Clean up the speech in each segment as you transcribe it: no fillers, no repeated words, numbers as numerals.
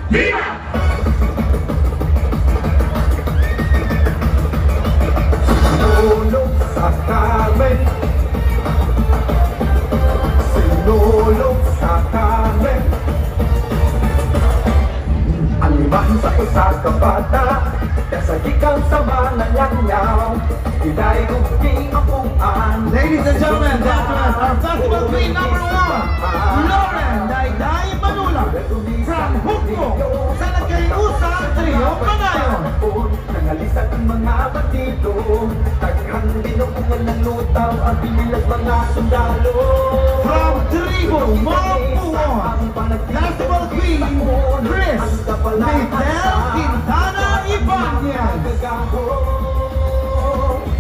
Viva! Sinulog sa kamen, sinulog sa kamen. Ang iman sa usa ka bata, kasagikan sa mga lanyaw. Iday uging apuan. Ladies and gentlemen, our festival queen number 1, Lauren Dayday Manula, from Hukmo, sa Nagkayusa Trio Panayon. Nangalisan ang mga bandido, taghang binukungan ng lutaw ang binilag mga sundalo. From Tribo, Mampuon, festival queen Chris Mitel Quintana Ibanez.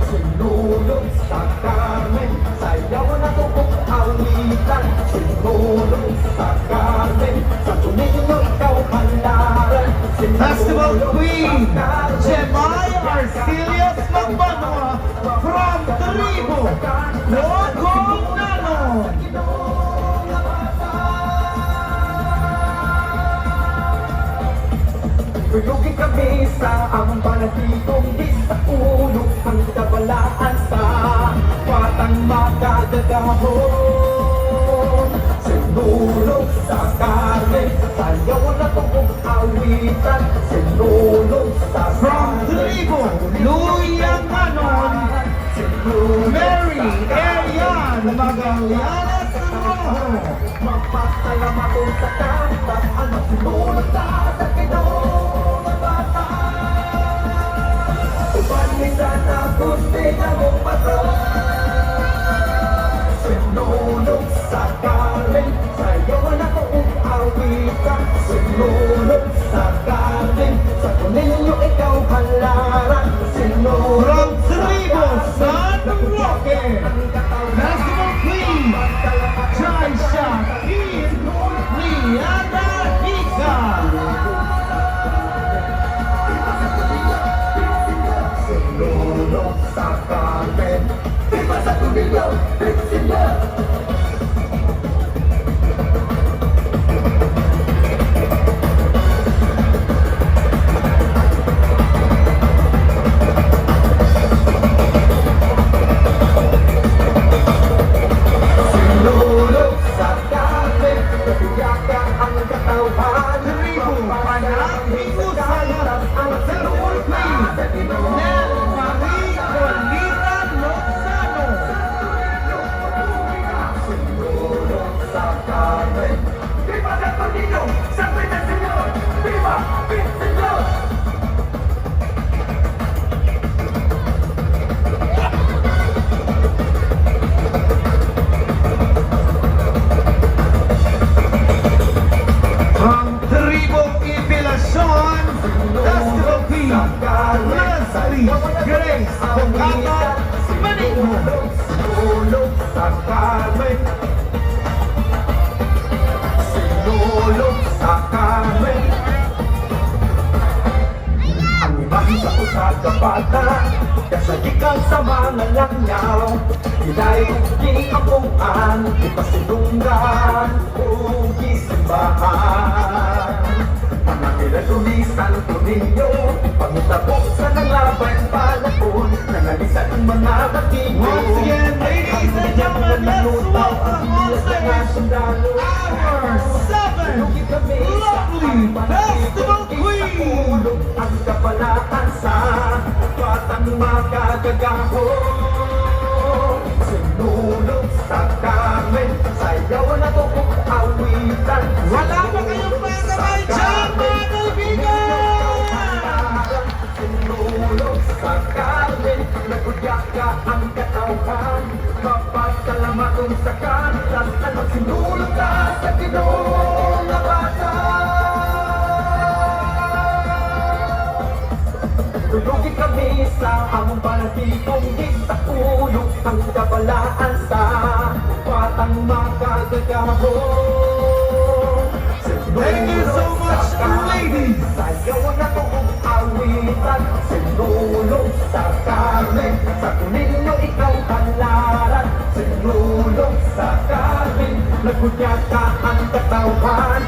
Sinulog sa kamen, sayaw na tukok awitan. Sinulog sa kamen, sa tuninyo ikaw handaran. Festival Queen Jemay Arcelius Magbanwa, from Tribo, Locong Nanon. Tulugin kami sa ang panagitong di sa ulo ang kabalaan sa patang magagagahon. Sinulog sa kamen, sayaw na tukong awitan. Sinulog sa From Tribo, Luyang Manon, Mary Arian Magallanes Rojo. Mapasalamatong sa kantas, anak sinulog sa kinong bata. Upanisan na gusti na mong patron. Sinulog sa kamen, sayaw na kong awitan. Sinulog sa kamen, sa kuninyo ikaw halaran. Sinulog From Tribo, San Roque, Festival Queen Jaisha Kim Liana Hika. Sinulog sa kamen, iba sa tumilyo, Pixilyo. Sinulog sa kamen, kapiyaka ang katawan. Tribo, Panakikusan, ang Festival Queen Nel Marie Colina Lozano. Sinulog sa kamen, viva sa Pangino, sa Pilipinas, Senyor! Viva Pilipinas! From Tribo Ipilason, Festival Queen Leslie Grace Bongata Manigmo. Sinulog sa kamen, sinulog sa kamen. Ang imahe sa usa ka bata, kasagikan sa mga lanyaw. Ilay uging apuan, ipasinunggan o gisimbahan. Panakila lumisan ko ninyo, pangutabok sa nanglaban palapon. Nangalisan ang mga batigo. Once again, ladies and gentlemen, let's welcome on stage our 7 lovely Festival Queen. Ang kapalaan sa batang magagagahon. Sinulog sa kamen, sayaw na tukok awitan. Wala pa kayong pasabay dyan, mga kaibigan! Sinulog sa kamen, nagudyak ka ang katawan. Mapasalamatong sa kantas, ano sinulog ka sa kinong bata. Tulugin kami sa among panagitong di sa ulo ang kabalaan sa patang magagagahon. Thank you so much, ladies! Sayaw na tukong awitan. Sinulog sa kamen, sa kuninyo ikaw halaran. Sinulog sa kamen, nagkunyaka ang katawan.